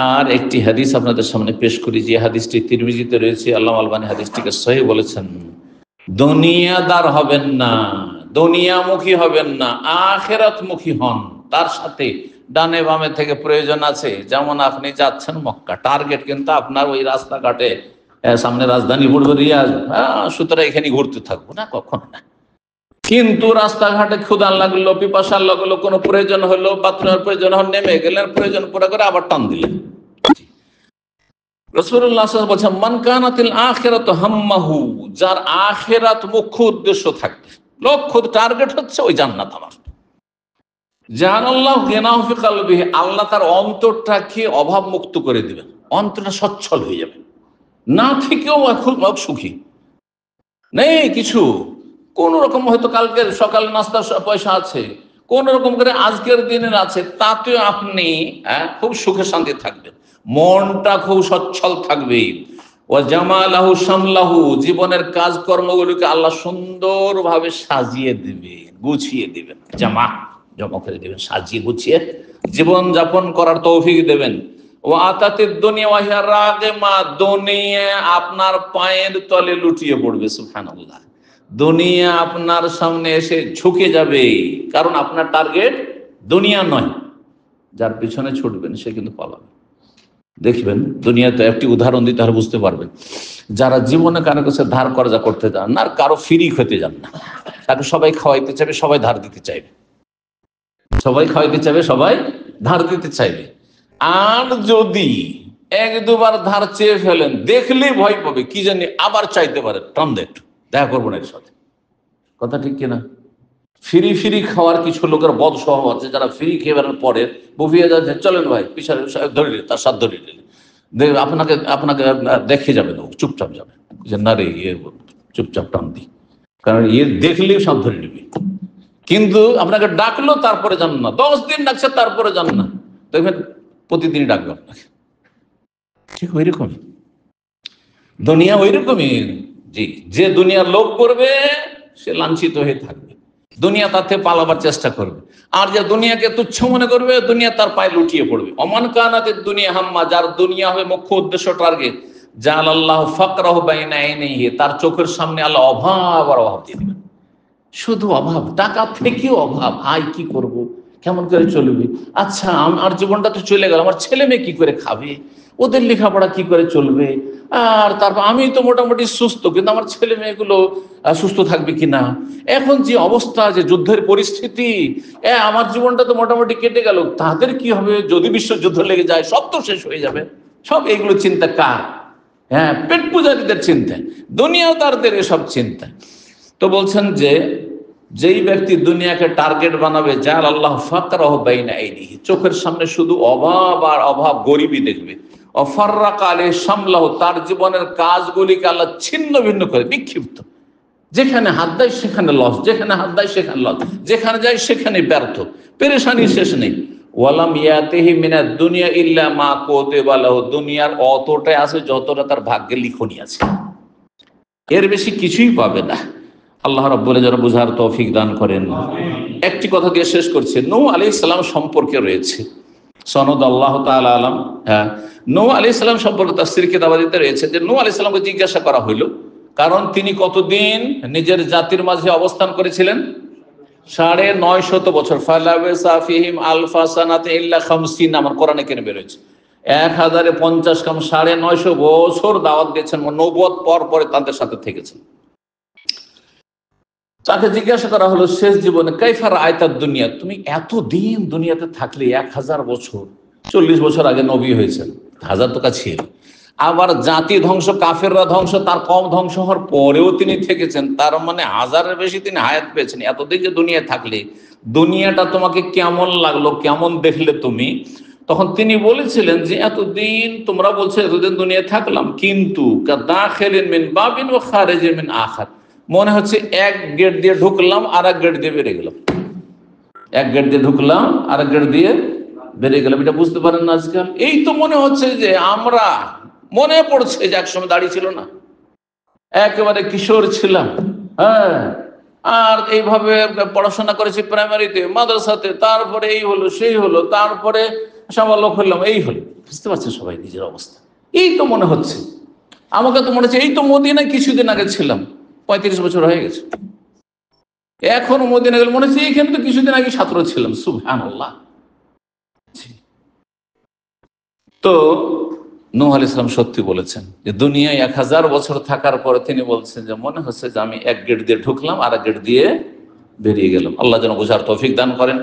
আর একটি হাদিস আপনাদের সামনে পেশ করি, যে হাদিসটি তিরমিজিতে রয়েছে। আল্লামা আলবানী হাদিসটিকে সহিহ বলেছেন। দুনিয়াদার হবেন না, দুনিয়ামুখী হবেন না, আখিরাতমুখী হন। তার সাথে ডানে বামে থেকে প্রয়োজন আছে। যেমন আপনি যাচ্ছেন মক্কা, টার্গেট কিন্তু আপনার ওই রাস্তাঘাটে, সামনে রাজধানী পড়বে রিয়াজ, সুতরাং এখানে ঘুরতে থাকবো না, কখনো না। কিন্তু রাস্তাঘাটে ক্ষুধা লাগলো, পিপাসা লাগলো, কোনো প্রয়োজন হলো, বাথরুমের প্রয়োজন হল, নেমে গেলেন, প্রয়োজন পুরো করে আবার টান দিলেন। রাসূলুল্লাহ সাল্লাল্লাহু আলাইহি ওয়াসাল্লাম বলেছেন, মান কানাতিল আখিরাতু হাম্মাহু, যার আখিরাত মুখ্য উদ্দেশ্য থাকবে, লক্ষ্য টার্গেট হচ্ছে ওই জান্নাত আমার, জানাল্লাহু গিনাহু ফি কলবিহি, আল্লাহ তার অন্তরটাকে অভাব মুক্ত করে দিবেন, অন্তরটা সচ্ছল হয়ে যাবে, না থেকেও খুব সুখী, নেই কিছু, কোন রকম হয়তো কালকের সকাল নাস্তার পয়সা আছে, কোন রকম করে আজকের দিনের আছে, তাতেও আপনি খুব সুখে শান্তি থাকবেন, মনটা খুব সচ্ছল থাকবে। ও জামালাহু সামলাহু, জীবনের কাজকর্মগুলোকে আল্লাহ সুন্দরভাবে সাজিয়ে দিবেন, গুছিয়ে দিবেন, জমা করে দিবেন, সাজিয়ে গুছিয়ে জীবন যাপন করার তৌফিক দেবেন। ও আতাতিদ দুনিয়া ওয়া হিয়া রাগিমা, দুনিয়া আপনার পায়ের তলে লুটিয়ে পড়বে। সুবহানাল্লাহ, দুনিয়া আপনার সামনে এসে ঝুঁকে যাবে, কারণ আপনার টার্গেট দুনিয়া নয়। যার পিছনে ছুটবেন সে কিন্তু পালাবে। দেখবেন দুনিয়াতে একটি উদাহরণ দিতে হলে বুঝতে পারবেন, যারা জীবনে কারো কাছে ধার কর্জা করতে যান না, আর কারো ফ্রি খেতে যান না, তাকে সবাই খাওয়াইতে চাইবে, সবাই ধার দিতে চাইবে, সবাই খাওয়াইতে চাইবে, সবাই ধার দিতে চাইবে। আর যদি এক দুবার ধার চেয়ে ফেলেন, দেখলেই ভয় পাবে, কি জানি আবার চাইতে পারে, টান দে একটু, দেখা করবো না এর সাথে। কথা ঠিক কিনা? ফ্রি খাওয়ার কিছু লোকের বদ স্বভাব আছে, যারা ফ্রি খেয়ে বেড়ানোর পরে বুফিয়ে যাচ্ছে, চলেন ভাই পিছনে ধরে তার সাথ ধরে আপনাকে আপনাকে দেখে যাবে না, চুপচাপ যাবে, যে না রে ইয়ে চুপচাপ টান দি, কারণ ইয়ে দেখলেই সব ধরে নিবি। কিন্তু আপনাকে ডাকলো তারপরে যান না, 10 দিন ডাকছে তারপরে যান না, দেখবেন প্রতিদিনই ডাকবে আপনাকে। ঠিক ওই রকমই দুনিয়া, ওই রকমই। জি, যে দুনিয়ার লোভ করবে সে লাঞ্ছিত হয়ে থাকবে, দুনিয়া তার থেকে পালাবার চেষ্টা করবে। আর যে দুনিয়াকে তুচ্ছ মনে করবে, দুনিয়া তার পায়ে লুটিয়ে পড়বে। অমান কানাতিদ দুনিয়া হাম্মা, যার দুনিয়া হবে মুখ্য উদ্দেশ্য, টার্গেট, জাআলাল্লাহু ফাকরাহু বাইনা আইনাইহি, তার চোখের সামনে আল্লাহ অভাব আর অভাব দিয়ে দিবেন, শুধু অভাব, টাকা থেকেও অভাব। আয় কি করব, কেমন করে চলবে, আচ্ছা আমার জীবনটা তো চলে গেল, আমার ছেলে মেয়ে কি করে খাবে, ওদের লেখাপড়া কি করে চলবে, আর তারপর আমি তো মোটামুটি সুস্থ, কিন্তু আমার ছেলে মেয়েগুলো সুস্থ থাকবে কিনা, এখন যে অবস্থা, যে যুদ্ধের পরিস্থিতি, আমার জীবনটা তো মোটামুটি কেটে গেল, তাদের কি হবে, যদি বিশ্বযুদ্ধ লেগে যায় সব তো শেষ হয়ে যাবে। সব এইগুলো চিন্তা কার? পেট পূজারীদের চিন্তা, দুনিয়াদারদের এসব চিন্তা। তো বলছেন যে যেই ব্যক্তি দুনিয়াকে টার্গেট বানাবে, যার আল্লাহ ফাকরাহু বাইনা আইনিহি, চোখের সামনে শুধু অভাব আর অভাব, গরিবই দেখবে। অফাররাকা আলাইহি সামলাহু, তার জীবনের কাজগুলিকে আল্লাহ ছিন্ন ভিন্ন করে, বিক্ষিপ্ত, যেখানে হাত দেয় সেখানে লস, যেখানে হাত দেয় সেখানে লস, যেখানে যায় সেখানে ব্যর্থ, পেরেশানি শেষ নেই। ওয়ালাম ইয়াতিহি মিনাদ দুনিয়া ইল্লা মা কুতিবা লাহু, দুনিয়ার অতটাই আছে যতটা তার ভাগ্যে লিখনি আছে, এর বেশি কিছুই পাবে না। আল্লাহ রাব্বুল যারা বুঝার তৌফিক দান করেন। একটি কথা দিয়ে শেষ করছে, নূহ আলাইহিস সালাম সম্পর্কে রয়েছে সনদ, আল্লাহ তাআলা আলাম। নূহ আলাইহিস সালাম সম্পর্কে তাফসীর কিতাবাদিতে রয়েছে যে নূহ আলাইহিস সালামকে জিজ্ঞাসা করা হইল, কারণ তিনি কতদিন নিজের জাতির মাঝে অবস্থান করেছিলেন? 950 বছর। ফালাবিসা ফীহিম আলফা সানাতিন ইল্লা 50, আমার কোরআনে কেন বেরোচ্ছে 1050 কম 950 বছর দাওয়াত দিয়েছেন, নবুয়ত পর পরে তাদের সাথে থেকেছেন। তাকে জিজ্ঞাসা করা হলো শেষ জীবনে, কাইফা রাআইতাদ দুনিয়া, তুমি এতদিন দুনিয়াতে থাকলে, 1000 বছর, 40 বছর আগে নবী হয়েছেন, 1000 তো ছিল, আবার জাতি ধ্বংস, কাফেররা ধ্বংস, তার কম ধ্বংস হওয়ার পরেও তিনি থেকেছেন, তার মানে 1000-এর বেশি তিনি হায়াত পেয়েছেন। এতদিন যে দুনিয়া থাকলে, দুনিয়াটা তোমাকে কেমন লাগলো, কেমন দেখলে তুমি? তখন তিনি বলেছিলেন যে এতদিন তোমরা বলছো এতদিন দুনিয়া থাকলাম, কিন্তু কাদাখিলিন মিন বাবিন ওয়া খারিজিন মিন আখার, মনে হচ্ছে এক গেট দিয়ে ঢুকলাম আর এক গেট দিয়ে বেরিয়ে গেলাম, এক গেট দিয়ে ঢুকলাম আর এক গেট দিয়ে বেরিয়ে গেলাম। এটা বুঝতে পারেন না আজকাল? এই তো মনে হচ্ছে যে আমরা, মনে পড়ছে যে একসময় দাড়ি ছিল না, একেবারে কিশোর ছিলাম, আর এইভাবে পড়াশোনা করেছি প্রাইমারিতে, মাদ্রাসাতে, তারপরে এই হলো সেই হলো, তারপরে সামালক হলাম, এই হলো। বুঝতে পারছেন সবাই নিজের অবস্থা। এই তো মনে হচ্ছে, আমাকে তো মনে হচ্ছে এই তো মদিনায় কিছুদিন আগে ছিলাম, 35 বছর হয়ে গেছে, এখনো মদিনা গেলে মনে হচ্ছে এইখানে তো কিছুদিন আগে ছাত্র ছিলাম। সুবহানাল্লাহ। তো নূহ আলাইহিস সালাম সত্যি বলেছেন যে দুনিয়ায় 1000 বছর থাকার পরে তিনি বলছেন যে মনে হচ্ছে যে আমি এক গেট দিয়ে ঢুকলাম আর এক গেট দিয়ে বেরিয়ে গেলাম। আল্লাহ যেন বোঝার তৌফিক দান করেন।